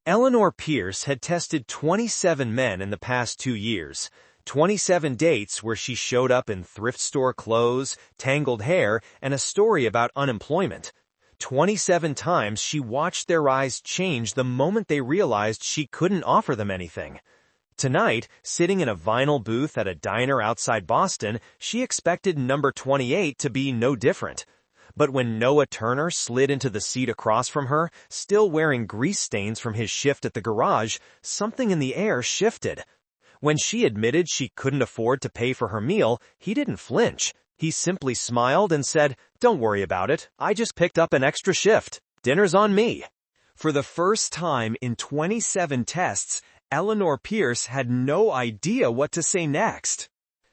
Eleanor Pierce had tested 27 men in the past 2 years, 27 dates where she showed up in thrift store clothes, tangled hair, and a story about unemployment. 27 times she watched their eyes change the moment they realized she couldn't offer them anything. Tonight, sitting in a vinyl booth at a diner outside Boston, she expected number 28 to be no different. But when Noah Turner slid into the seat across from her, still wearing grease stains from his shift at the garage, something in the air shifted. When she admitted she couldn't afford to pay for her meal, he didn't flinch. He simply smiled and said, "Don't worry about it. I just picked up an extra shift. Dinner's on me." For the first time in 27 tests, Eleanor Pierce had no idea what to say next.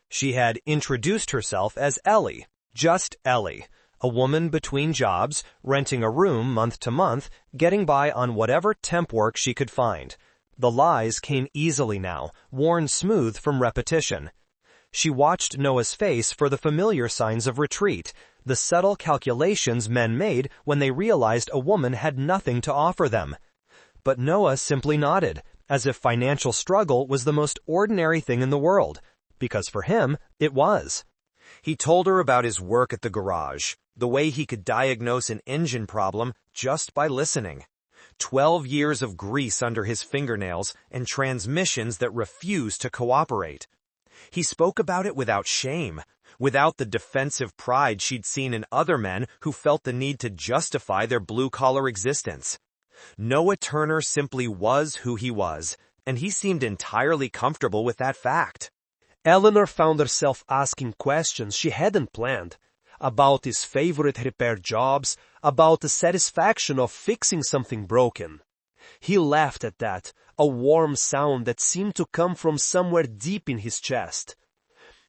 She had introduced herself as Ellie, just Ellie. A woman between jobs, renting a room month to month, getting by on whatever temp work she could find. The lies came easily now, worn smooth from repetition. She watched Noah's face for the familiar signs of retreat, the subtle calculations men made when they realized a woman had nothing to offer them. But Noah simply nodded, as if financial struggle was the most ordinary thing in the world, because for him, it was. He told her about his work at the garage, the way he could diagnose an engine problem just by listening. 12 years of grease under his fingernails and transmissions that refused to cooperate. He spoke about it without shame, without the defensive pride she'd seen in other men who felt the need to justify their blue-collar existence. Noah Turner simply was who he was, and he seemed entirely comfortable with that fact. Eleanor found herself asking questions she hadn't planned, about his favorite repair jobs, about the satisfaction of fixing something broken. He laughed at that, a warm sound that seemed to come from somewhere deep in his chest.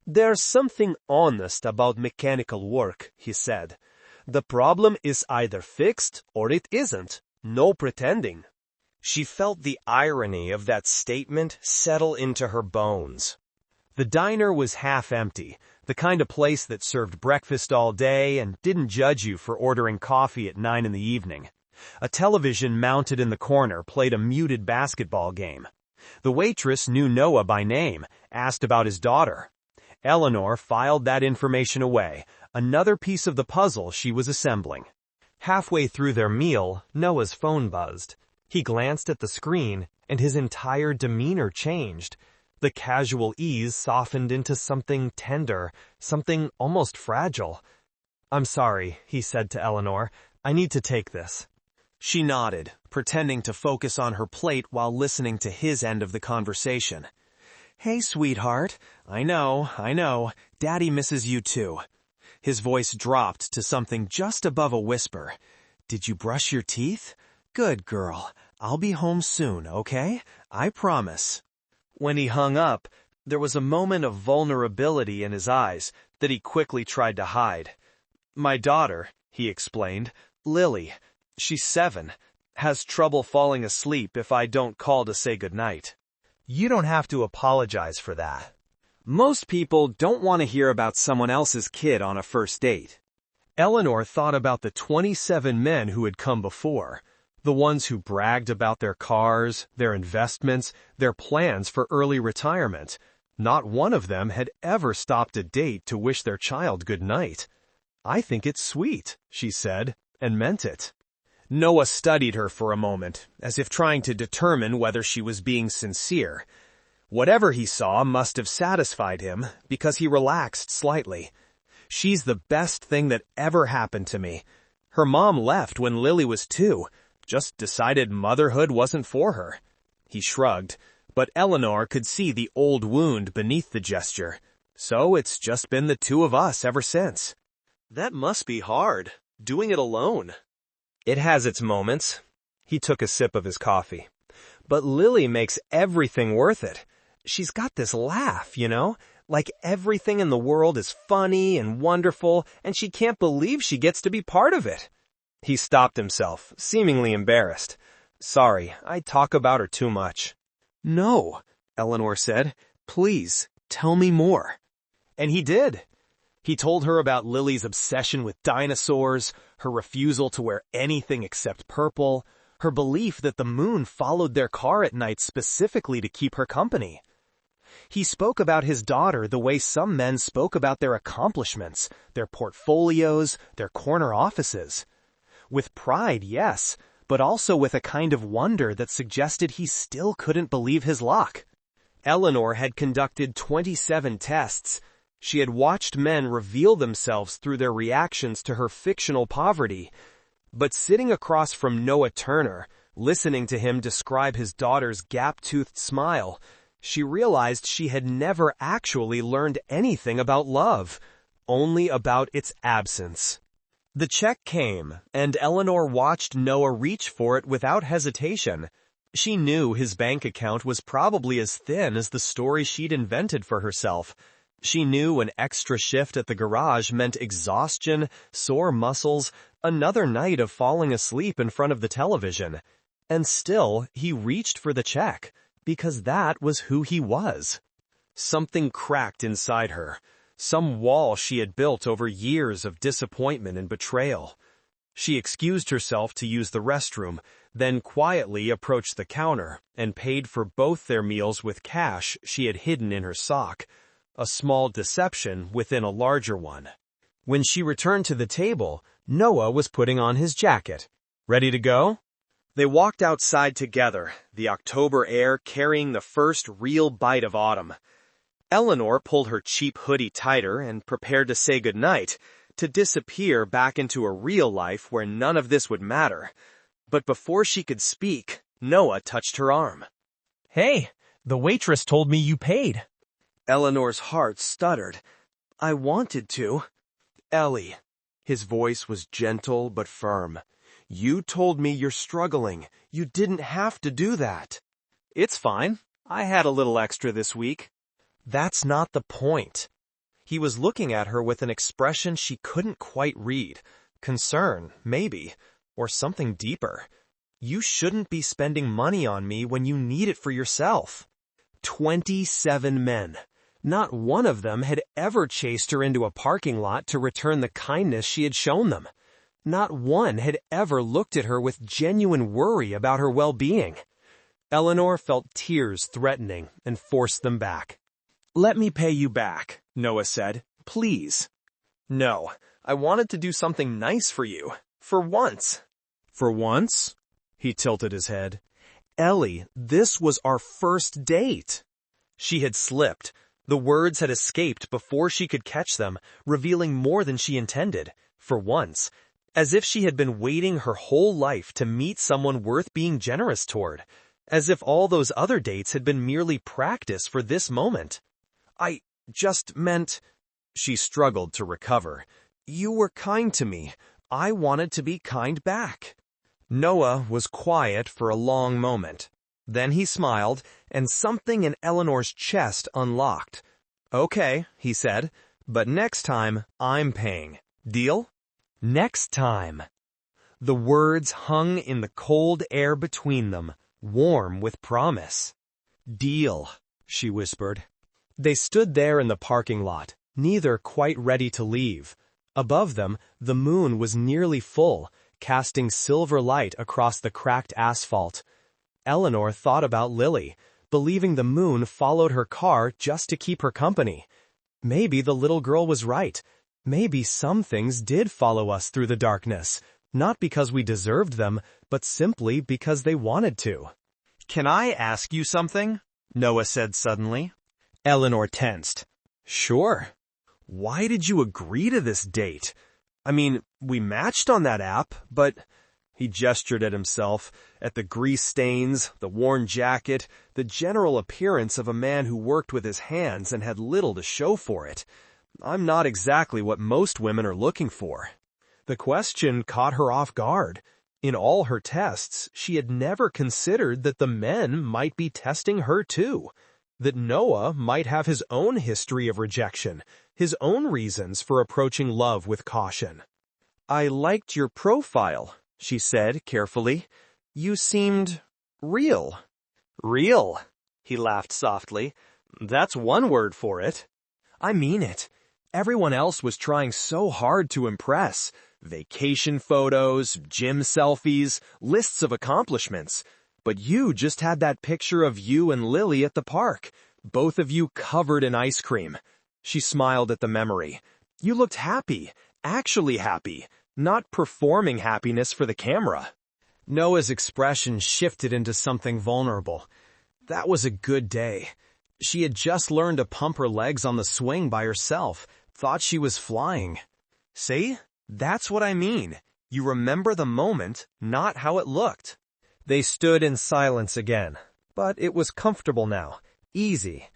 "There's something honest about mechanical work," he said. "The problem is either fixed or it isn't. No pretending." She felt the irony of that statement settle into her bones. The diner was half empty, the kind of place that served breakfast all day and didn't judge you for ordering coffee at 9 in the evening. A television mounted in the corner played a muted basketball game. The waitress knew Noah by name, asked about his daughter. Eleanor filed that information away, another piece of the puzzle she was assembling. Halfway through their meal, Noah's phone buzzed. He glanced at the screen, and his entire demeanor changed. The casual ease softened into something tender, something almost fragile. "I'm sorry," he said to Eleanor. "I need to take this." She nodded, pretending to focus on her plate while listening to his end of the conversation. "Hey, sweetheart. I know. Daddy misses you too." His voice dropped to something just above a whisper. "Did you brush your teeth? Good girl. I'll be home soon, okay? I promise." When he hung up, there was a moment of vulnerability in his eyes that he quickly tried to hide. "My daughter," he explained, "Lily, she's 7, has trouble falling asleep if I don't call to say goodnight." You don't have to apologize for that. Most people don't want to hear about someone else's kid on a first date. Eleanor thought about the 27 men who had come before. The ones who bragged about their cars, their investments, their plans for early retirement. Not one of them had ever stopped a date to wish their child good night. "I think it's sweet," she said, and meant it. Noah studied her for a moment, as if trying to determine whether she was being sincere. Whatever he saw must have satisfied him, because he relaxed slightly. "She's the best thing that ever happened to me. Her mom left when Lily was 2. Just decided motherhood wasn't for her." He shrugged, but Eleanor could see the old wound beneath the gesture. "So it's just been the 2 of us ever since." "That must be hard, doing it alone." "It has its moments." He took a sip of his coffee. "But Lily makes everything worth it. She's got this laugh, like everything in the world is funny and wonderful, and she can't believe she gets to be part of it." He stopped himself, seemingly embarrassed. "Sorry, I talk about her too much." "No," Eleanor said. "Please, tell me more." And he did. He told her about Lily's obsession with dinosaurs, her refusal to wear anything except purple, her belief that the moon followed their car at night specifically to keep her company. He spoke about his daughter the way some men spoke about their accomplishments, their portfolios, their corner offices. With pride, yes, but also with a kind of wonder that suggested he still couldn't believe his luck. Eleanor had conducted 27 tests. She had watched men reveal themselves through their reactions to her fictional poverty. But sitting across from Noah Turner, listening to him describe his daughter's gap-toothed smile, she realized she had never actually learned anything about love, only about its absence. The check came, and Eleanor watched Noah reach for it without hesitation. She knew his bank account was probably as thin as the story she'd invented for herself. She knew an extra shift at the garage meant exhaustion, sore muscles, another night of falling asleep in front of the television. And still, he reached for the check, because that was who he was. Something cracked inside her, some wall she had built over years of disappointment and betrayal. She excused herself to use the restroom, then quietly approached the counter and paid for both their meals with cash she had hidden in her sock, a small deception within a larger one. When she returned to the table, Noah was putting on his jacket. Ready to go? They walked outside together, the October air carrying the first real bite of autumn. Eleanor pulled her cheap hoodie tighter and prepared to say goodnight, to disappear back into a real life where none of this would matter. But before she could speak, Noah touched her arm. Hey, the waitress told me you paid. Eleanor's heart stuttered. I wanted to. Ellie. His voice was gentle but firm. You told me you're struggling. You didn't have to do that. It's fine. I had a little extra this week. That's not the point. He was looking at her with an expression she couldn't quite read. Concern, maybe, or something deeper. You shouldn't be spending money on me when you need it for yourself. 27 men. Not one of them had ever chased her into a parking lot to return the kindness she had shown them. Not one had ever looked at her with genuine worry about her well-being. Eleanor felt tears threatening and forced them back. Let me pay you back, Noah said. Please. No, I wanted to do something nice for you. For once. For once? He tilted his head. Ellie, this was our first date. She had slipped. The words had escaped before she could catch them, revealing more than she intended. For once. As if she had been waiting her whole life to meet someone worth being generous toward. As if all those other dates had been merely practice for this moment. I just meant... She struggled to recover. You were kind to me. I wanted to be kind back. Noah was quiet for a long moment. Then he smiled, and something in Eleanor's chest unlocked. Okay, he said, but next time, I'm paying. Deal? Next time. The words hung in the cold air between them, warm with promise. Deal, she whispered. They stood there in the parking lot, neither quite ready to leave. Above them, the moon was nearly full, casting silver light across the cracked asphalt. Eleanor thought about Lily, believing the moon followed her car just to keep her company. Maybe the little girl was right. Maybe some things did follow us through the darkness, not because we deserved them, but simply because they wanted to. Can I ask you something? Noah said suddenly. Eleanor tensed. Sure. Why did you agree to this date? I mean, we matched on that app, but... He gestured at himself, at the grease stains, the worn jacket, the general appearance of a man who worked with his hands and had little to show for it. I'm not exactly what most women are looking for. The question caught her off guard. In all her tests, she had never considered that the men might be testing her too. That Noah might have his own history of rejection, his own reasons for approaching love with caution. I liked your profile, she said carefully. You seemed real. Real? He laughed softly. That's one word for it. I mean it. Everyone else was trying so hard to impress. Vacation photos, gym selfies, lists of accomplishments. But you just had that picture of you and Lily at the park, both of you covered in ice cream. She smiled at the memory. You looked happy, actually happy, not performing happiness for the camera. Noah's expression shifted into something vulnerable. That was a good day. She had just learned to pump her legs on the swing by herself, thought she was flying. See? That's what I mean. You remember the moment, not how it looked. They stood in silence again, but it was comfortable now, easy.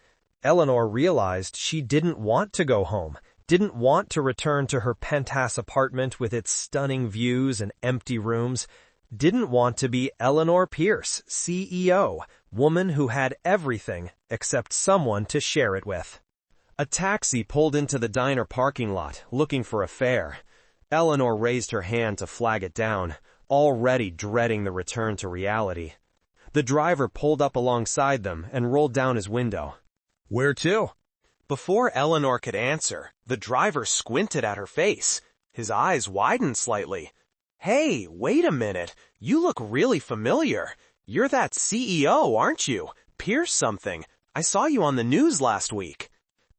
Eleanor realized she didn't want to go home, didn't want to return to her penthouse apartment with its stunning views and empty rooms, didn't want to be Eleanor Pierce, CEO, woman who had everything except someone to share it with. A taxi pulled into the diner parking lot, looking for a fare. Eleanor raised her hand to flag it down, already dreading the return to reality. The driver pulled up alongside them and rolled down his window. "Where to?" Before Eleanor could answer, the driver squinted at her face. His eyes widened slightly. "Hey, wait a minute. You look really familiar. You're that CEO, aren't you? Pierce something. I saw you on the news last week."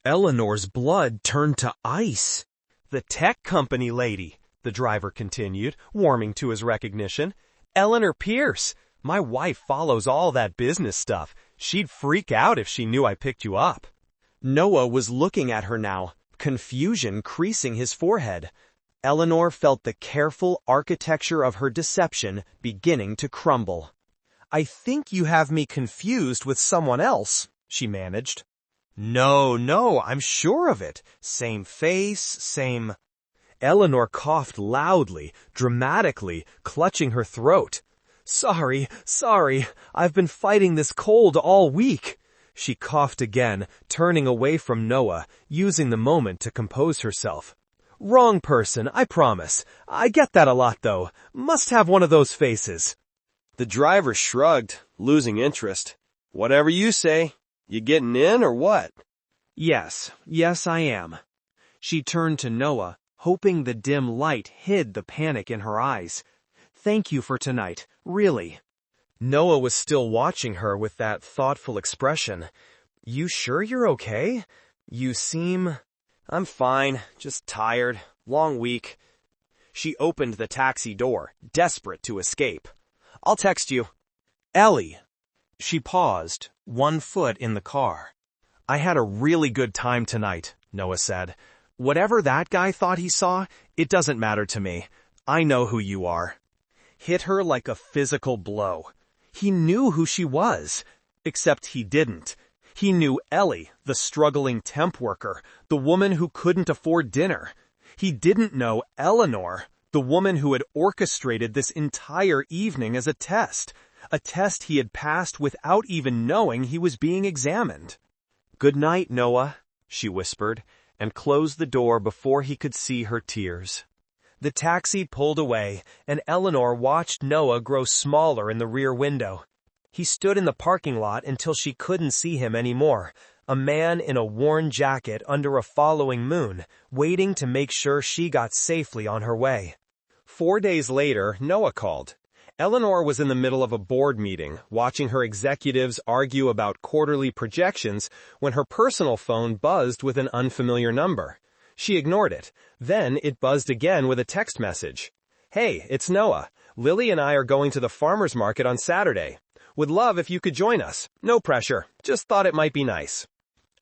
Eleanor's blood turned to ice. "The tech company lady," the driver continued, warming to his recognition. "Eleanor Pierce. My wife follows all that business stuff. She'd freak out if she knew I picked you up." Noah was looking at her now, confusion creasing his forehead. Eleanor felt the careful architecture of her deception beginning to crumble. "I think you have me confused with someone else," she managed. No, I'm sure of it. Same face, same..." Eleanor coughed loudly, dramatically, clutching her throat. Sorry, I've been fighting this cold all week." She coughed again, turning away from Noah, using the moment to compose herself. "Wrong person, I promise. I get that a lot, though. Must have one of those faces." The driver shrugged, losing interest. "Whatever you say. You getting in or what?" Yes, I am." She turned to Noah, hoping the dim light hid the panic in her eyes. "Thank you for tonight, really." Noah was still watching her with that thoughtful expression. "You sure you're okay? You seem..." "I'm fine, just tired. Long week." She opened the taxi door, desperate to escape. "I'll text you." "Ellie." She paused, one foot in the car. "I had a really good time tonight," Noah said. "Whatever that guy thought he saw, it doesn't matter to me. I know who you are." Hit her like a physical blow. He knew who she was, except he didn't. He knew Ellie, the struggling temp worker, the woman who couldn't afford dinner. He didn't know Eleanor, the woman who had orchestrated this entire evening as a test he had passed without even knowing he was being examined. "Good night, Noah," she whispered, and closed the door before he could see her tears. The taxi pulled away, and Eleanor watched Noah grow smaller in the rear window. He stood in the parking lot until she couldn't see him anymore, a man in a worn jacket under a following moon, waiting to make sure she got safely on her way. 4 days later, Noah called. Eleanor was in the middle of a board meeting, watching her executives argue about quarterly projections when her personal phone buzzed with an unfamiliar number. She ignored it. Then it buzzed again with a text message. "Hey, it's Noah. Lily and I are going to the farmer's market on Saturday. Would love if you could join us. No pressure. Just thought it might be nice."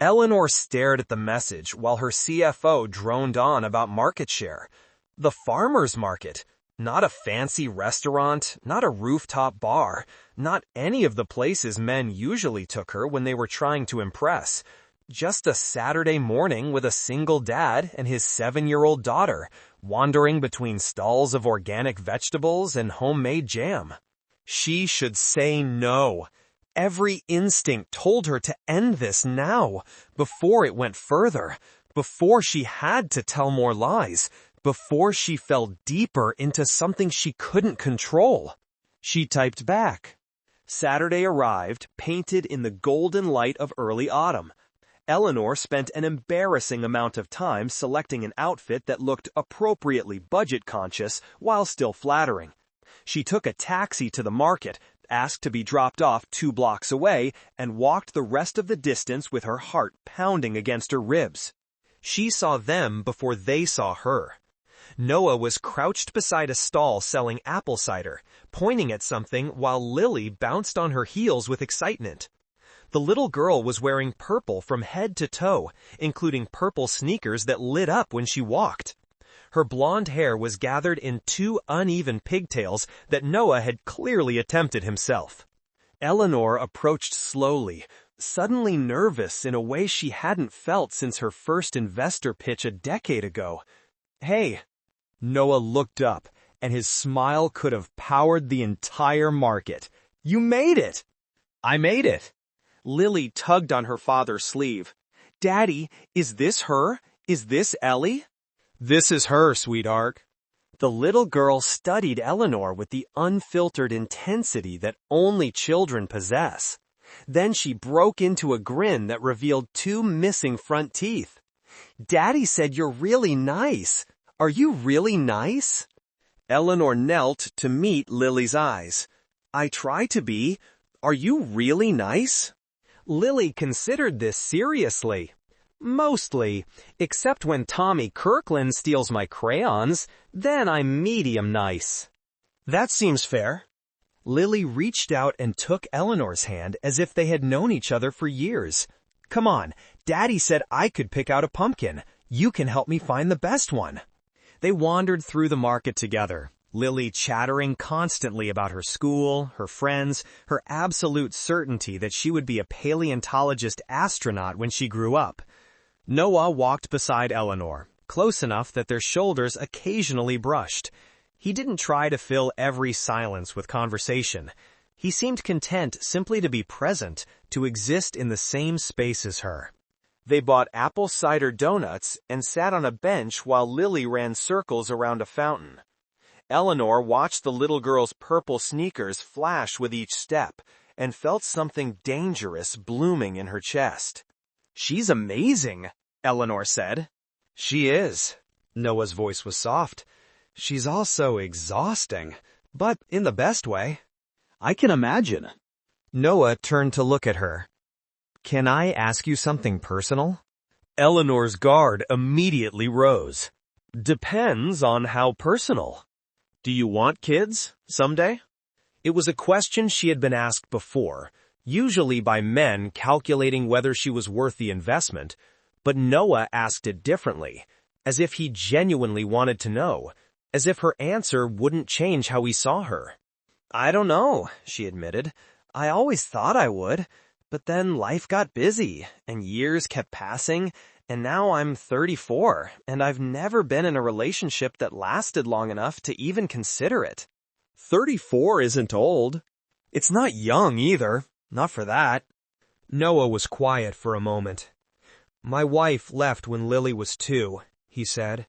Eleanor stared at the message while her CFO droned on about market share. The farmer's market. Not a fancy restaurant, not a rooftop bar, not any of the places men usually took her when they were trying to impress. Just a Saturday morning with a single dad and his 7-year-old daughter, wandering between stalls of organic vegetables and homemade jam. She should say no. Every instinct told her to end this now, before it went further, before she had to tell more lies, before she fell deeper into something she couldn't control. She typed back. Saturday arrived, painted in the golden light of early autumn. Eleanor spent an embarrassing amount of time selecting an outfit that looked appropriately budget-conscious while still flattering. She took a taxi to the market, asked to be dropped off 2 blocks away, and walked the rest of the distance with her heart pounding against her ribs. She saw them before they saw her. Noah was crouched beside a stall selling apple cider, pointing at something while Lily bounced on her heels with excitement. The little girl was wearing purple from head to toe, including purple sneakers that lit up when she walked. Her blonde hair was gathered in 2 uneven pigtails that Noah had clearly attempted himself. Eleanor approached slowly, suddenly nervous in a way she hadn't felt since her first investor pitch a decade ago. "Hey." Noah looked up, and his smile could have powered the entire market. "You made it!" "I made it." Lily tugged on her father's sleeve. "Daddy, is this her? Is this Ellie?" "This is her, sweetheart." The little girl studied Eleanor with the unfiltered intensity that only children possess. Then she broke into a grin that revealed 2 missing front teeth. "Daddy said you're really nice. Are you really nice?" Eleanor knelt to meet Lily's eyes. "I try to be. Are you really nice?" Lily considered this seriously. "Mostly, except when Tommy Kirkland steals my crayons, then I'm medium nice." "That seems fair." Lily reached out and took Eleanor's hand as if they had known each other for years. "Come on, Daddy said I could pick out a pumpkin. You can help me find the best one." They wandered through the market together, Lily chattering constantly about her school, her friends, her absolute certainty that she would be a paleontologist astronaut when she grew up. Noah walked beside Eleanor, close enough that their shoulders occasionally brushed. He didn't try to fill every silence with conversation. He seemed content simply to be present, to exist in the same space as her. They bought apple cider donuts and sat on a bench while Lily ran circles around a fountain. Eleanor watched the little girl's purple sneakers flash with each step and felt something dangerous blooming in her chest. "She's amazing," Eleanor said. "She is." Noah's voice was soft. "She's also exhausting, but in the best way." "I can imagine." Noah turned to look at her. "Can I ask you something personal?" Eleanor's guard immediately rose. "Depends on how personal." "Do you want kids someday?" It was a question she had been asked before, usually by men calculating whether she was worth the investment, but Noah asked it differently, as if he genuinely wanted to know, as if her answer wouldn't change how he saw her. "I don't know," she admitted. "I always thought I would, but then life got busy, and years kept passing, and now I'm 34, and I've never been in a relationship that lasted long enough to even consider it." 34 isn't old. It's not young either, not for that. Noah was quiet for a moment. "My wife left when Lily was 2, he said.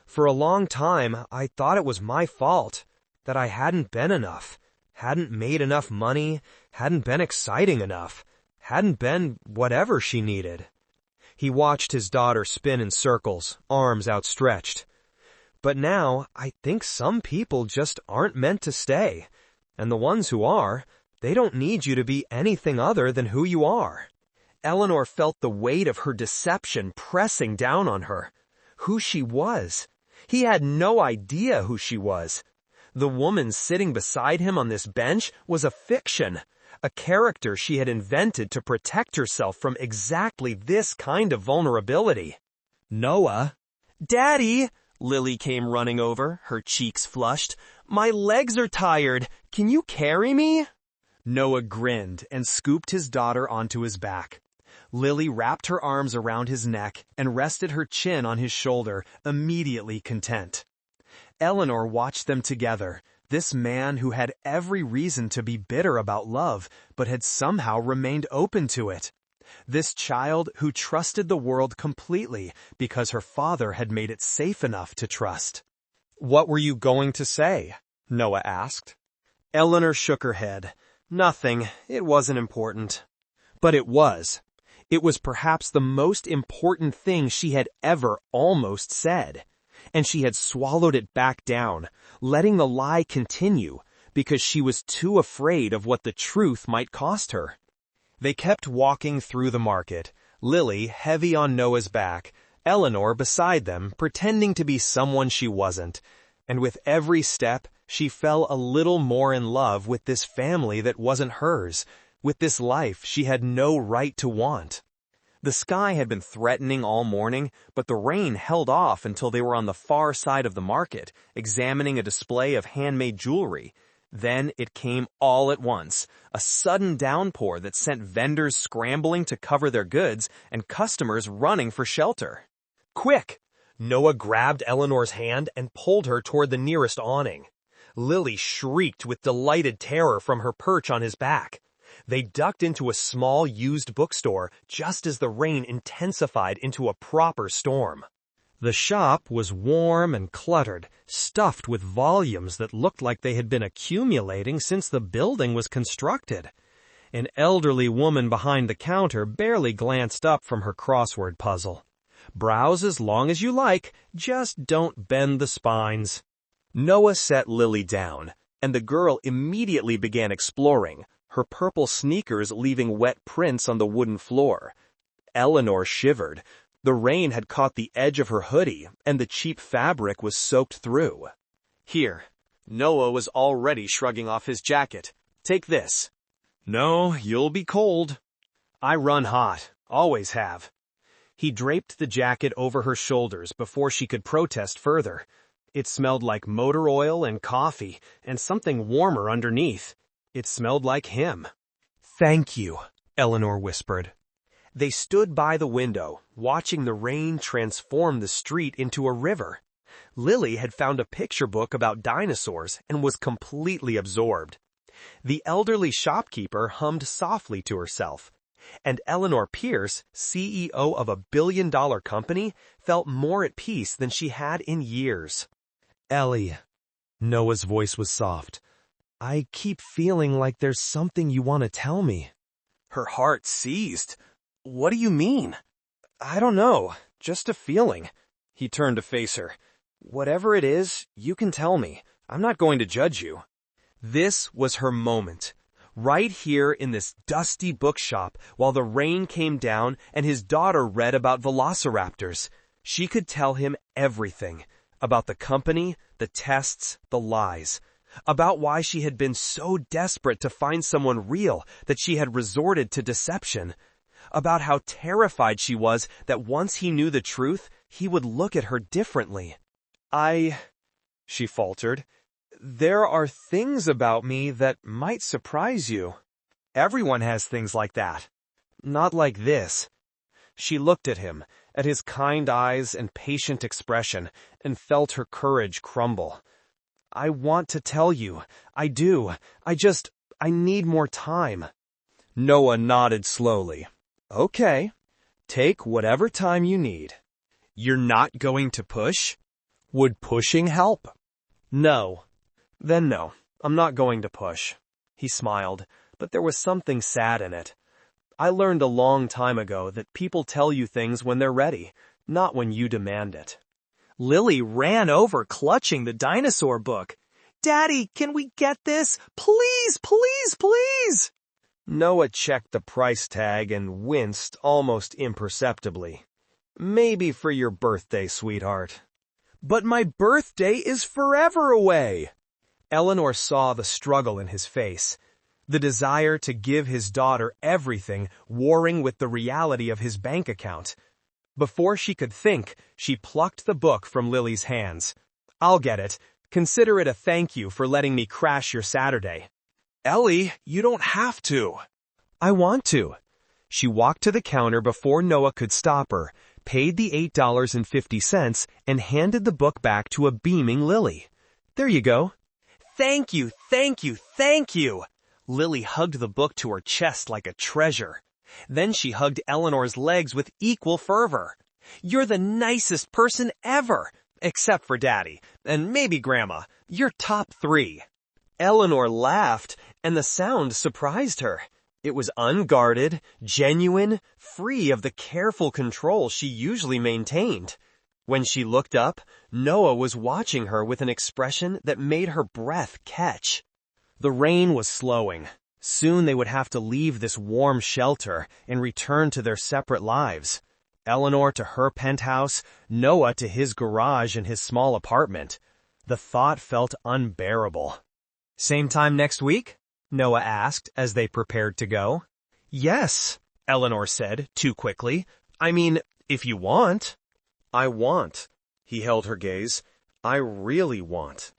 "For a long time, I thought it was my fault, that I hadn't been enough, hadn't made enough money, hadn't been exciting enough, hadn't been whatever she needed." He watched his daughter spin in circles, arms outstretched. "But now, I think some people just aren't meant to stay, and the ones who are, they don't need you to be anything other than who you are." Eleanor felt the weight of her deception pressing down on her. Who she was. He had no idea who she was. The woman sitting beside him on this bench was a fiction, a character she had invented to protect herself from exactly this kind of vulnerability. "Noah." "Daddy!" Lily came running over, her cheeks flushed. "My legs are tired. Can you carry me?" Noah grinned and scooped his daughter onto his back. Lily wrapped her arms around his neck and rested her chin on his shoulder, immediately content. Eleanor watched them together, this man who had every reason to be bitter about love, but had somehow remained open to it. This child who trusted the world completely because her father had made it safe enough to trust. "What were you going to say?" Noah asked. Eleanor shook her head. "Nothing. It wasn't important." But it was. It was perhaps the most important thing she had ever almost said. And she had swallowed it back down, letting the lie continue, because she was too afraid of what the truth might cost her. They kept walking through the market, Lily heavy on Noah's back, Eleanor beside them, pretending to be someone she wasn't. And with every step, she fell a little more in love with this family that wasn't hers, with this life she had no right to want. The sky had been threatening all morning, but the rain held off until they were on the far side of the market, examining a display of handmade jewelry. Then it came all at once, a sudden downpour that sent vendors scrambling to cover their goods and customers running for shelter. "Quick!" Noah grabbed Eleanor's hand and pulled her toward the nearest awning. Lily shrieked with delighted terror from her perch on his back. They ducked into a small used bookstore just as the rain intensified into a proper storm. The shop was warm and cluttered, stuffed with volumes that looked like they had been accumulating since the building was constructed. An elderly woman behind the counter barely glanced up from her crossword puzzle. "Browse as long as you like, just don't bend the spines." Noah set Lily down, and the girl immediately began exploring, her purple sneakers leaving wet prints on the wooden floor. Eleanor shivered. The rain had caught the edge of her hoodie, and the cheap fabric was soaked through. "Here." Noah was already shrugging off his jacket. "Take this." "No, you'll be cold." "I run hot. Always have." He draped the jacket over her shoulders before she could protest further. It smelled like motor oil and coffee, and something warmer underneath. It smelled like him. "Thank you," Eleanor whispered. They stood by the window, watching the rain transform the street into a river. Lily had found a picture book about dinosaurs and was completely absorbed. The elderly shopkeeper hummed softly to herself. And Eleanor Pierce, CEO of a billion-dollar company, felt more at peace than she had in years. "Ellie," Noah's voice was soft, "I keep feeling like there's something you want to tell me." Her heart seized. "What do you mean?" "I don't know, just a feeling." He turned to face her. "Whatever it is, you can tell me. I'm not going to judge you." This was her moment. Right here in this dusty bookshop, while the rain came down and his daughter read about velociraptors, she could tell him everything. About the company, the tests, the lies. About why she had been so desperate to find someone real that she had resorted to deception. About how terrified she was that once he knew the truth, he would look at her differently. She faltered. "There are things about me that might surprise you." "Everyone has things like that." "Not like this." She looked at him, at his kind eyes and patient expression, and felt her courage crumble. "I want to tell you. I do. I need more time." Noah nodded slowly. "Okay. Take whatever time you need." "You're not going to push?" "Would pushing help?" "No." "Then no, I'm not going to push." He smiled, but there was something sad in it. "I learned a long time ago that people tell you things when they're ready, not when you demand it." Lily ran over, clutching the dinosaur book. "Daddy, can we get this? Please, please, please!" Noah checked the price tag and winced almost imperceptibly. "Maybe for your birthday, sweetheart." "But my birthday is forever away!" Eleanor saw the struggle in his face, the desire to give his daughter everything warring with the reality of his bank account. Before she could think, she plucked the book from Lily's hands. "I'll get it. Consider it a thank you for letting me crash your Saturday." "Ellie, you don't have to." "I want to." She walked to the counter before Noah could stop her, paid the $8.50, and handed the book back to a beaming Lily. "There you go." "Thank you, thank you, thank you." Lily hugged the book to her chest like a treasure. Then she hugged Eleanor's legs with equal fervor. "You're the nicest person ever, except for Daddy, and maybe Grandma. You're top 3. Eleanor laughed, and the sound surprised her. It was unguarded, genuine, free of the careful control she usually maintained. When she looked up, Noah was watching her with an expression that made her breath catch. The rain was slowing. Soon they would have to leave this warm shelter and return to their separate lives. Eleanor to her penthouse, Noah to his garage and his small apartment. The thought felt unbearable. "Same time next week?" Noah asked as they prepared to go. "Yes," Eleanor said, too quickly. "I mean, if you want." "I want." He held her gaze. "I really want."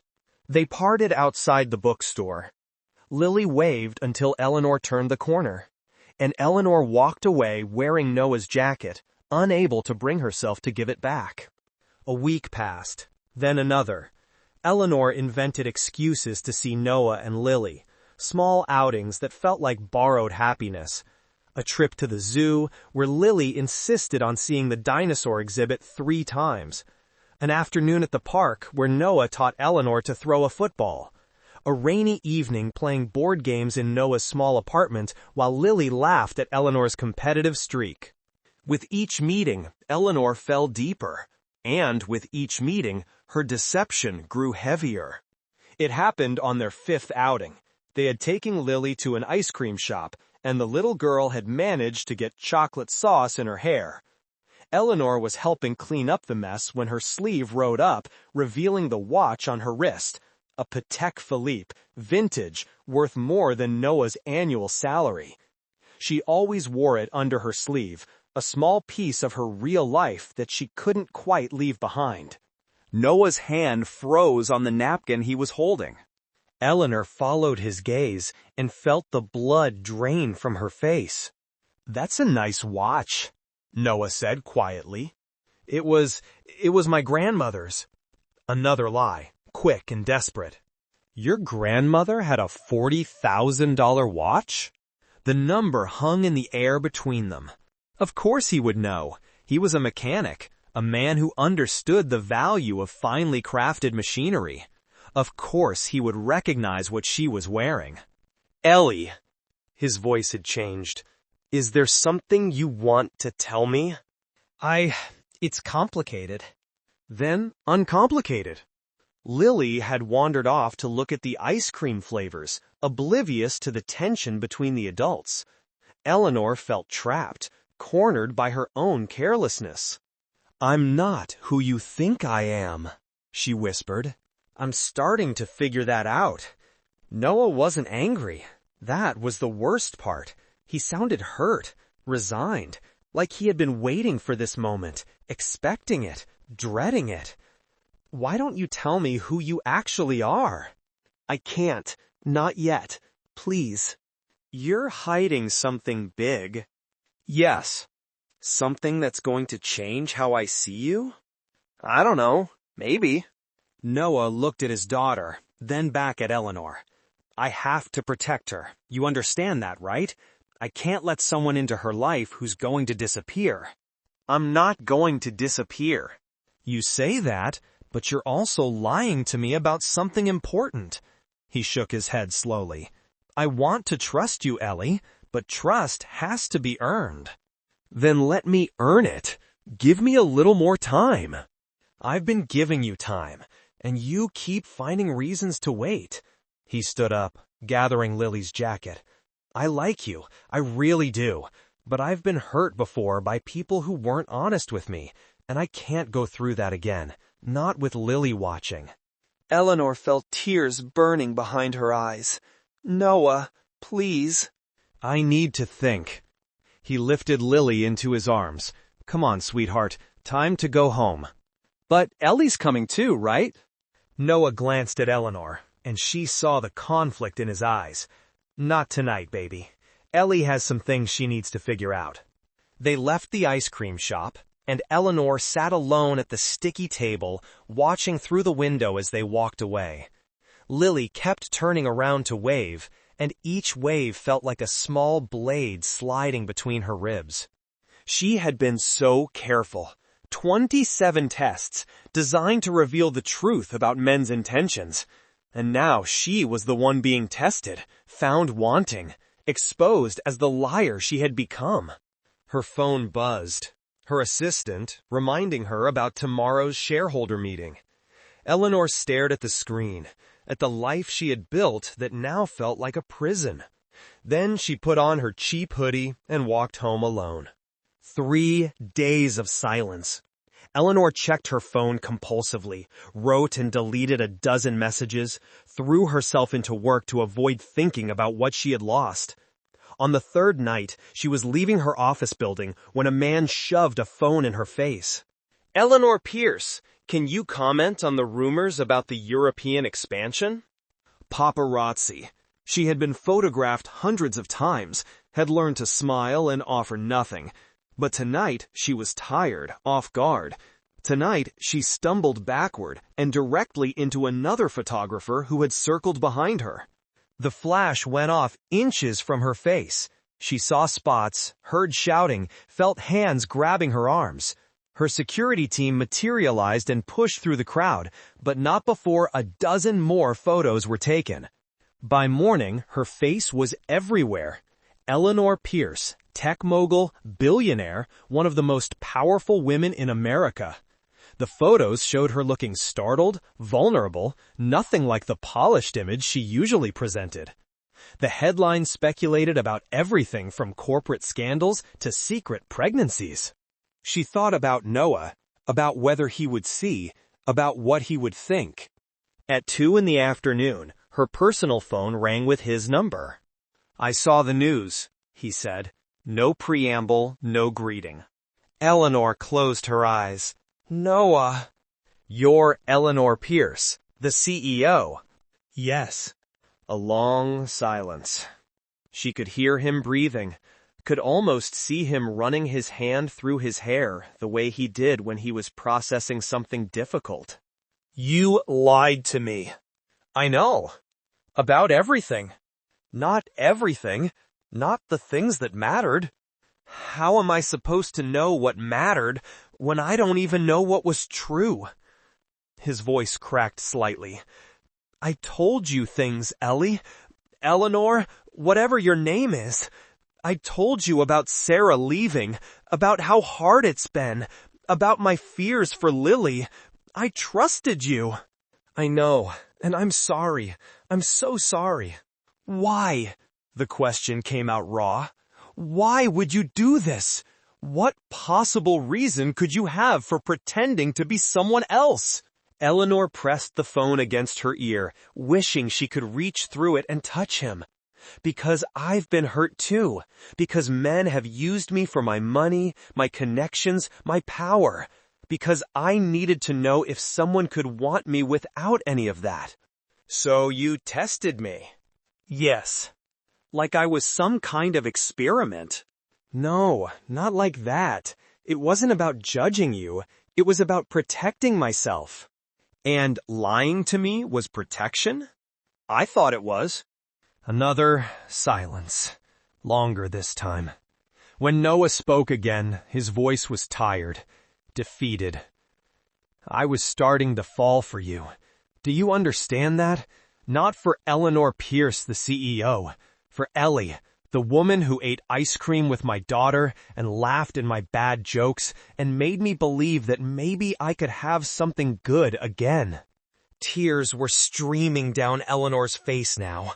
They parted outside the bookstore. Lily waved until Eleanor turned the corner, and Eleanor walked away wearing Noah's jacket, unable to bring herself to give it back. A week passed, then another. Eleanor invented excuses to see Noah and Lily, small outings that felt like borrowed happiness. A trip to the zoo, where Lily insisted on seeing the dinosaur exhibit 3 times. An afternoon at the park, where Noah taught Eleanor to throw a football. A rainy evening playing board games in Noah's small apartment while Lily laughed at Eleanor's competitive streak. With each meeting, Eleanor fell deeper, and with each meeting, her deception grew heavier. It happened on their 5th outing. They had taken Lily to an ice cream shop, and the little girl had managed to get chocolate sauce in her hair. Eleanor was helping clean up the mess when her sleeve rode up, revealing the watch on her wrist, a Patek Philippe, vintage, worth more than Noah's annual salary. She always wore it under her sleeve, a small piece of her real life that she couldn't quite leave behind. Noah's hand froze on the napkin he was holding. Eleanor followed his gaze and felt the blood drain from her face. "That's a nice watch," Noah said quietly. It was my grandmother's." Another lie, quick and desperate. "Your grandmother had a $40,000 watch?" The number hung in the air between them. Of course he would know. He was a mechanic, a man who understood the value of finely crafted machinery. Of course he would recognize what she was wearing. "Ellie," his voice had changed, "is there something you want to tell me?" It's complicated." "Then uncomplicated." Lily had wandered off to look at the ice cream flavors, oblivious to the tension between the adults. Eleanor felt trapped, cornered by her own carelessness. "I'm not who you think I am," she whispered. "I'm starting to figure that out." Noah wasn't angry. That was the worst part. He sounded hurt, resigned, like he had been waiting for this moment, expecting it, dreading it. "Why don't you tell me who you actually are?" "I can't. Not yet. Please." "You're hiding something big." "Yes." "Something that's going to change how I see you?" "I don't know. Maybe." Noah looked at his daughter, then back at Eleanor. "I have to protect her. You understand that, right? I can't let someone into her life who's going to disappear." "I'm not going to disappear." "You say that, but you're also lying to me about something important." He shook his head slowly. "I want to trust you, Ellie, but trust has to be earned." "Then let me earn it. Give me a little more time." "I've been giving you time, and you keep finding reasons to wait." He stood up, gathering Lily's jacket. "I like you, I really do, but I've been hurt before by people who weren't honest with me, and I can't go through that again, not with Lily watching." Eleanor felt tears burning behind her eyes. "Noah, please." "I need to think." He lifted Lily into his arms. "Come on, sweetheart, time to go home." "But Ellie's coming too, right?" Noah glanced at Eleanor, and she saw the conflict in his eyes. "Not tonight, baby. Ellie has some things she needs to figure out." They left the ice cream shop, and Eleanor sat alone at the sticky table, watching through the window as they walked away. Lily kept turning around to wave, and each wave felt like a small blade sliding between her ribs. She had been so careful. 27 tests, designed to reveal the truth about men's intentions. And now she was the one being tested, found wanting, exposed as the liar she had become. Her phone buzzed. Her assistant, reminding her about tomorrow's shareholder meeting. Eleanor stared at the screen, at the life she had built that now felt like a prison. Then she put on her cheap hoodie and walked home alone. 3 days of silence. Eleanor checked her phone compulsively, wrote and deleted a dozen messages, threw herself into work to avoid thinking about what she had lost. On the 3rd night, she was leaving her office building when a man shoved a phone in her face. "Eleanor Pierce, can you comment on the rumors about the European expansion?" Paparazzi. She had been photographed hundreds of times, had learned to smile and offer nothing. But tonight, she was tired, off guard. Tonight, she stumbled backward and directly into another photographer who had circled behind her. The flash went off inches from her face. She saw spots, heard shouting, felt hands grabbing her arms. Her security team materialized and pushed through the crowd, but not before a dozen more photos were taken. By morning, her face was everywhere. Eleanor Pierce, tech mogul, billionaire, one of the most powerful women in America. The photos showed her looking startled, vulnerable, nothing like the polished image she usually presented. The headlines speculated about everything from corporate scandals to secret pregnancies. She thought about Noah, about whether he would see, about what he would think. At 2 in the afternoon, her personal phone rang with his number. "I saw the news," he said. No preamble, no greeting. Eleanor closed her eyes. "Noah." "You're Eleanor Pierce, the CEO." Yes. A long silence. She could hear him breathing, could almost see him running his hand through his hair the way he did when he was processing something difficult. "You lied to me." "I know. About everything." "Not everything. Not the things that mattered." "How am I supposed to know what mattered when I don't even know what was true?" His voice cracked slightly. "I told you things, Ellie. Eleanor, whatever your name is. I told you about Sarah leaving, about how hard it's been, about my fears for Lily. I trusted you." "I know, and I'm sorry. I'm so sorry." "Why?" The question came out raw. "Why would you do this? What possible reason could you have for pretending to be someone else?" Eleanor pressed the phone against her ear, wishing she could reach through it and touch him. "Because I've been hurt too. Because men have used me for my money, my connections, my power. Because I needed to know if someone could want me without any of that." "So you tested me?" "Yes." "Like I was some kind of experiment?" "No, not like that. It wasn't about judging you. It was about protecting myself." "And lying to me was protection?" "I thought it was." Another silence. Longer this time. When Noah spoke again, his voice was tired, defeated. "I was starting to fall for you. Do you understand that? Not for Eleanor Pierce, the CEO. For Ellie, the woman who ate ice cream with my daughter and laughed at my bad jokes and made me believe that maybe I could have something good again." Tears were streaming down Eleanor's face now.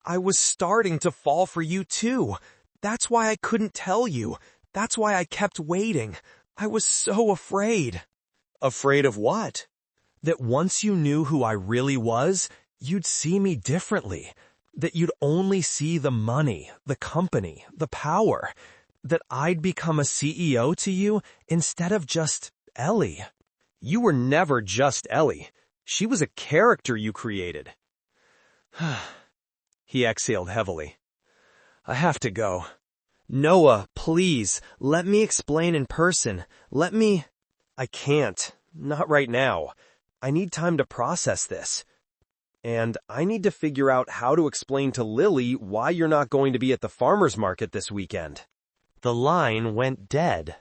"I was starting to fall for you too. That's why I couldn't tell you. That's why I kept waiting. I was so afraid." "Afraid of what?" "That once you knew who I really was, you'd see me differently. That you'd only see the money, the company, the power. That I'd become a CEO to you instead of just Ellie." "You were never just Ellie. She was a character you created." He exhaled heavily. "I have to go." "Noah, please, let me explain in person. Let me—" "I can't. Not right now. I need time to process this. And I need to figure out how to explain to Lily why you're not going to be at the farmer's market this weekend." The line went dead.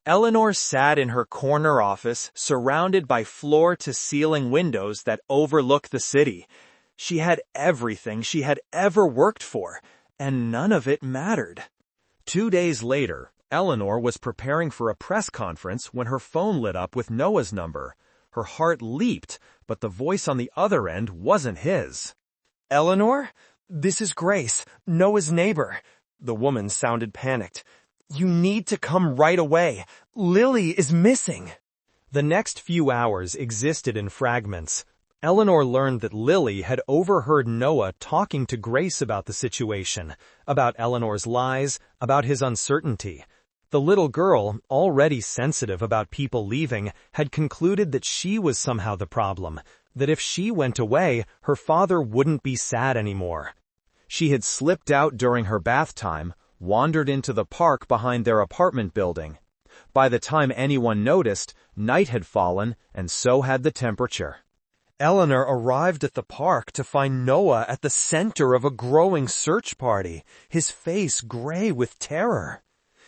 Eleanor sat in her corner office, surrounded by floor-to-ceiling windows that overlook the city. She had everything she had ever worked for, and none of it mattered. 2 days later, Eleanor was preparing for a press conference when her phone lit up with Noah's number. Her heart leaped, but the voice on the other end wasn't his. "Eleanor? This is Grace, Noah's neighbor." The woman sounded panicked. "You need to come right away. Lily is missing." The next few hours existed in fragments. Eleanor learned that Lily had overheard Noah talking to Grace about the situation, about Eleanor's lies, about his uncertainty. The little girl, already sensitive about people leaving, had concluded that she was somehow the problem, that if she went away, her father wouldn't be sad anymore. She had slipped out during her bath time, wandered into the park behind their apartment building. By the time anyone noticed, night had fallen, and so had the temperature. Eleanor arrived at the park to find Noah at the center of a growing search party, his face gray with terror.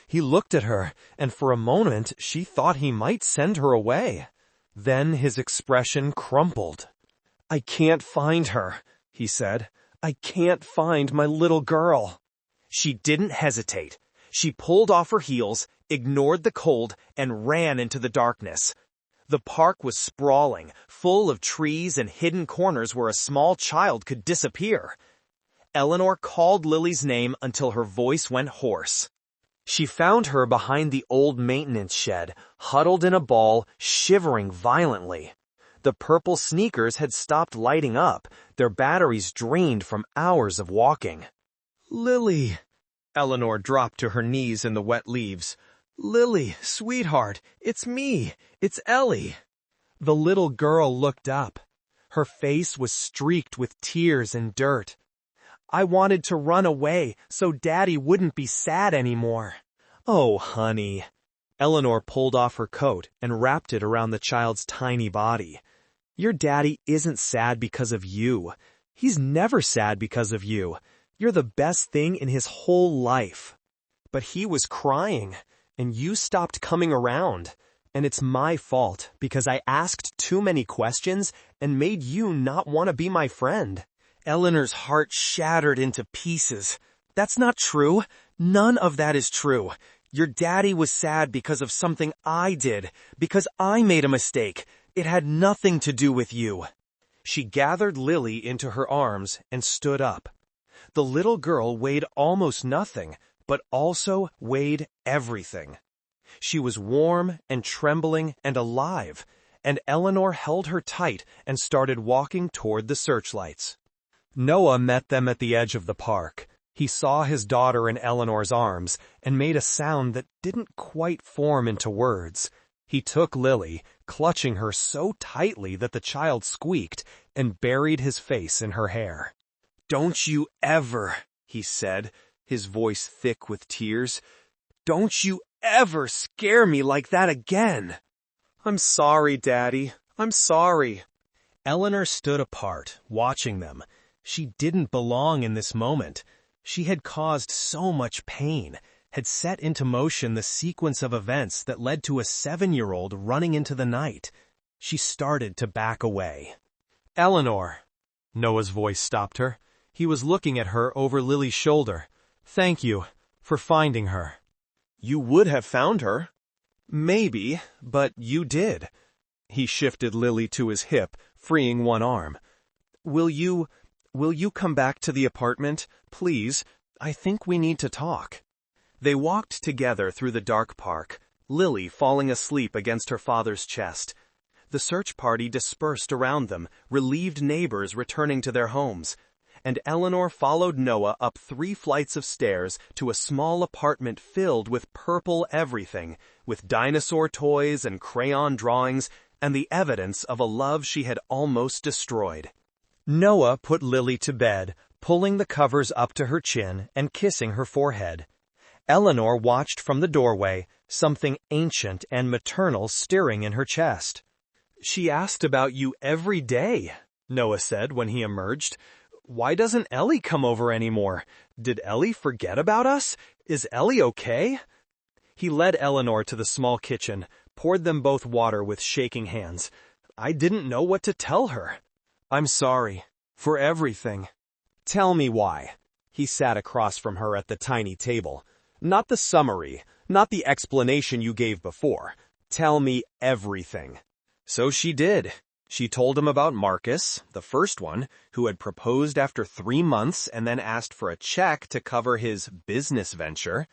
He looked at her, and for a moment she thought he might send her away. Then his expression crumpled. "I can't find her," he said. "I can't find my little girl." She didn't hesitate. She pulled off her heels, ignored the cold, and ran into the darkness. The park was sprawling, full of trees and hidden corners where a small child could disappear. Eleanor called Lily's name until her voice went hoarse. She found her behind the old maintenance shed, huddled in a ball, shivering violently. The purple sneakers had stopped lighting up, their batteries drained from hours of walking. "Lily!" Eleanor dropped to her knees in the wet leaves. "Lily, sweetheart, it's me. It's Ellie." The little girl looked up. Her face was streaked with tears and dirt. "I wanted to run away so Daddy wouldn't be sad anymore." "Oh, honey." Eleanor pulled off her coat and wrapped it around the child's tiny body. "Your daddy isn't sad because of you. He's never sad because of you. You're the best thing in his whole life." "But he was crying, and you stopped coming around. And it's my fault because I asked too many questions and made you not want to be my friend." Eleanor's heart shattered into pieces. "That's not true. None of that is true. Your daddy was sad because of something I did, because I made a mistake. It had nothing to do with you." She gathered Lily into her arms and stood up. The little girl weighed almost nothing, but also weighed everything. She was warm and trembling and alive, and Eleanor held her tight and started walking toward the searchlights. Noah met them at the edge of the park. He saw his daughter in Eleanor's arms and made a sound that didn't quite form into words. He took Lily, clutching her so tightly that the child squeaked, and buried his face in her hair. "Don't you ever," he said, his voice thick with tears, "don't you ever scare me like that again." "I'm sorry, Daddy. I'm sorry." Eleanor stood apart, watching them. She didn't belong in this moment. She had caused so much pain, had set into motion the sequence of events that led to a 7-year-old running into the night. She started to back away. "Eleanor." Noah's voice stopped her. He was looking at her over Lily's shoulder. "Thank you for finding her." "You would have found her." "Maybe, but you did." He shifted Lily to his hip, freeing one arm. Will you come back to the apartment, please? I think we need to talk." They walked together through the dark park, Lily falling asleep against her father's chest. The search party dispersed around them, relieved neighbors returning to their homes, and Eleanor followed Noah up 3 flights of stairs to a small apartment filled with purple everything, with dinosaur toys and crayon drawings, and the evidence of a love she had almost destroyed. Noah put Lily to bed, pulling the covers up to her chin and kissing her forehead. Eleanor watched from the doorway, something ancient and maternal stirring in her chest. "She asked about you every day," Noah said when he emerged. "Why doesn't Ellie come over anymore? Did Ellie forget about us? Is Ellie okay?" He led Eleanor to the small kitchen, poured them both water with shaking hands. "I didn't know what to tell her." "I'm sorry. For everything." "Tell me why." He sat across from her at the tiny table. "Not the summary, not the explanation you gave before. Tell me everything." So she did. She told him about Marcus, the first one, who had proposed after 3 months and then asked for a check to cover his business venture.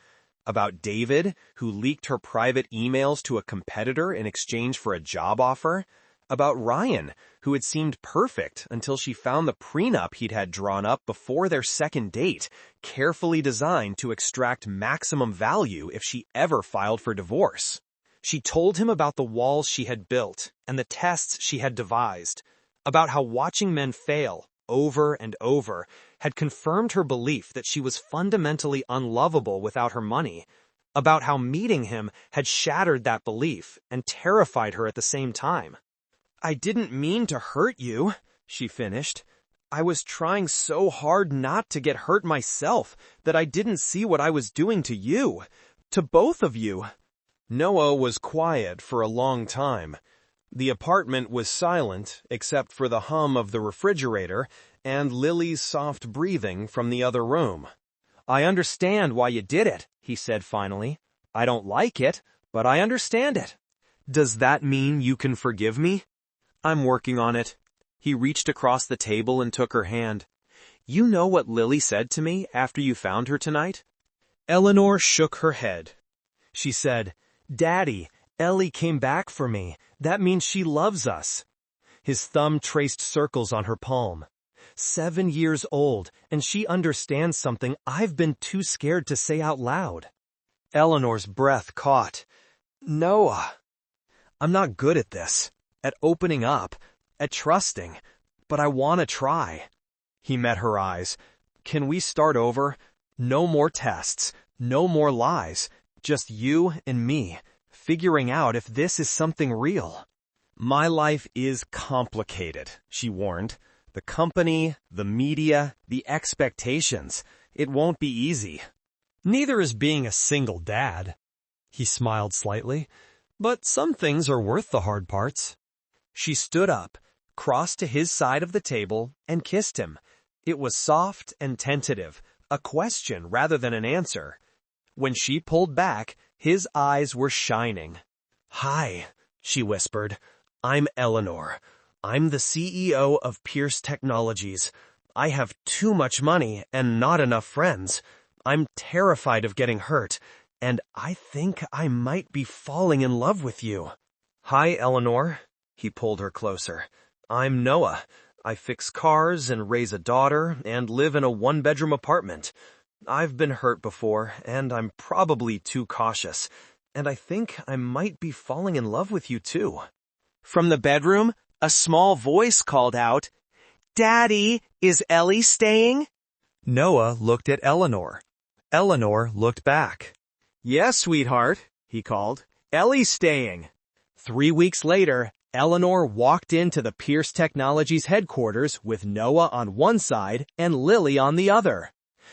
About David, who leaked her private emails to a competitor in exchange for a job offer. About Ryan, who had seemed perfect until she found the prenup he'd had drawn up before their second date, carefully designed to extract maximum value if she ever filed for divorce. She told him about the walls she had built and the tests she had devised, about how watching men fail over and over had confirmed her belief that she was fundamentally unlovable without her money, about how meeting him had shattered that belief and terrified her at the same time. "I didn't mean to hurt you," she finished. "I was trying so hard not to get hurt myself that I didn't see what I was doing to you, to both of you." Noah was quiet for a long time. The apartment was silent except for the hum of the refrigerator and Lily's soft breathing from the other room. "I understand why you did it," he said finally. "I don't like it, but I understand it." "Does that mean you can forgive me?" "I'm working on it." He reached across the table and took her hand. "You know what Lily said to me after you found her tonight?" Eleanor shook her head. She said, "Daddy, Ellie came back for me. That means she loves us." His thumb traced circles on her palm. 7 years old, and she understands something I've been too scared to say out loud. Eleanor's breath caught. "Noah, I'm not good at this, at opening up, at trusting, but I want to try." He met her eyes. "Can we start over? No more tests, no more lies. Just you and me, figuring out if this is something real." "My life is complicated," she warned. "The company, the media, the expectations. It won't be easy." "Neither is being a single dad." He smiled slightly. "But some things are worth the hard parts." She stood up, crossed to his side of the table, and kissed him. It was soft and tentative, a question rather than an answer. When she pulled back, his eyes were shining. "Hi," she whispered. "I'm Eleanor. I'm the CEO of Pierce Technologies. I have too much money and not enough friends. I'm terrified of getting hurt, and I think I might be falling in love with you." "Hi, Eleanor." He pulled her closer. "I'm Noah. I fix cars and raise a daughter and live in a 1-bedroom apartment. I've been hurt before, and I'm probably too cautious, and I think I might be falling in love with you too." From the bedroom, a small voice called out, "Daddy, is Ellie staying?" Noah looked at Eleanor. Eleanor looked back. "Yes, sweetheart," he called. "Ellie's staying." 3 weeks later, Eleanor walked into the Pierce Technologies headquarters with Noah on one side and Lily on the other.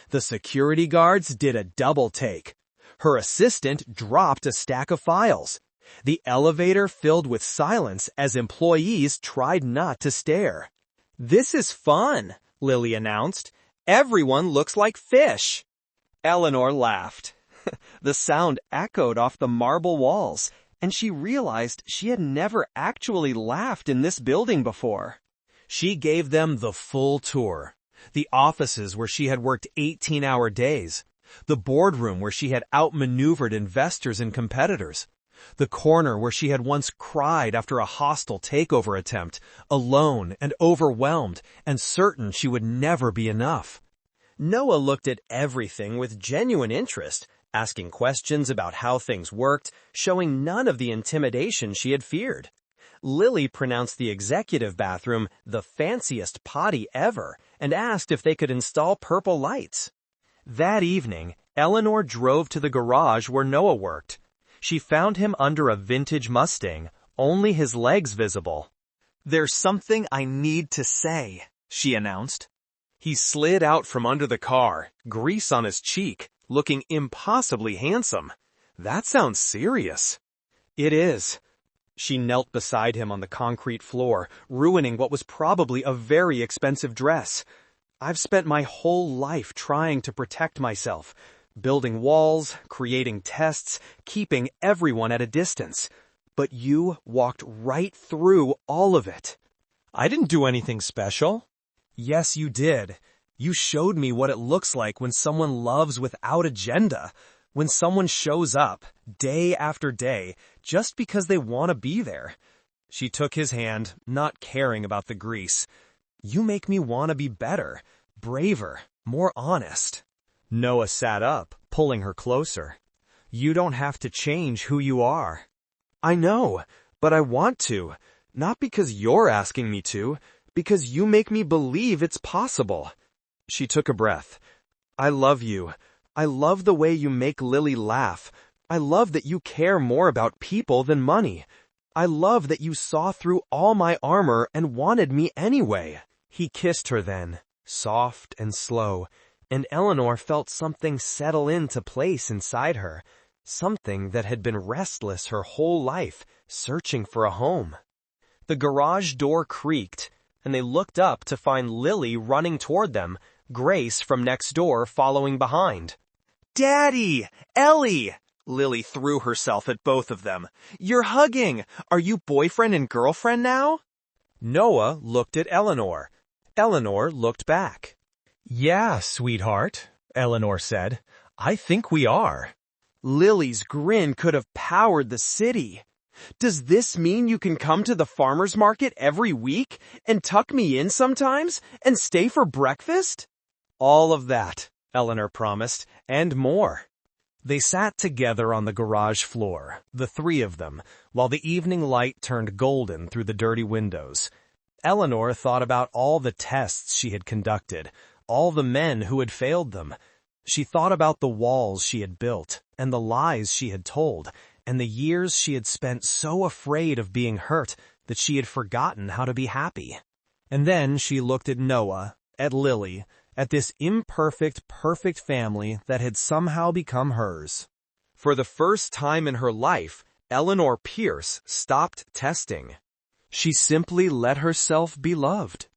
The security guards did a double take. Her assistant dropped a stack of files. The elevator filled with silence as employees tried not to stare. "This is fun," Lily announced. "Everyone looks like fish." Eleanor laughed. The sound echoed off the marble walls, and she realized she had never actually laughed in this building before. She gave them the full tour. The offices where she had worked 18-hour days. The boardroom where she had outmaneuvered investors and competitors. The corner where she had once cried after a hostile takeover attempt, alone and overwhelmed and certain she would never be enough. Noah looked at everything with genuine interest, asking questions about how things worked, showing none of the intimidation she had feared. Lily pronounced the executive bathroom the fanciest potty ever and asked if they could install purple lights. That evening, Eleanor drove to the garage where Noah worked. She found him under a vintage Mustang, only his legs visible. "There's something I need to say," she announced. He slid out from under the car, grease on his cheek, looking impossibly handsome. "That sounds serious." "It is." She knelt beside him on the concrete floor, ruining what was probably a very expensive dress. I've spent my whole life trying to protect myself, building walls, creating tests, keeping everyone at a distance. But you walked right through all of it. I didn't do anything special. Yes, you did. You showed me what it looks like when someone loves without agenda, when someone shows up day after day just because they want to be there. She took his hand, not caring about the grease. You make me want to be better, braver, more honest. Noah sat up, pulling her closer. You don't have to change who you are. I know, but I want to. Not because you're asking me to, because you make me believe it's possible. She took a breath. I love you. I love the way you make Lily laugh. I love that you care more about people than money. I love that you saw through all my armor and wanted me anyway. He kissed her then, soft and slow, and Eleanor felt something settle into place inside her, something that had been restless her whole life, searching for a home. The garage door creaked, and they looked up to find Lily running toward them, Grace from next door following behind. Daddy! Ellie! Lily threw herself at both of them. You're hugging! Are you boyfriend and girlfriend now? Noah looked at Eleanor. Eleanor looked back. Yeah, sweetheart, Eleanor said. I think we are. Lily's grin could have powered the city. Does this mean you can come to the farmer's market every week and tuck me in sometimes and stay for breakfast? All of that, Eleanor promised, and more. They sat together on the garage floor, the three of them, while the evening light turned golden through the dirty windows. Eleanor thought about all the tests she had conducted, all the men who had failed them. She thought about the walls she had built, and the lies she had told, and the years she had spent so afraid of being hurt that she had forgotten how to be happy. And then she looked at Noah, at Lily, at this imperfect, perfect family that had somehow become hers. For the first time in her life, Eleanor Pierce stopped testing. She simply let herself be loved.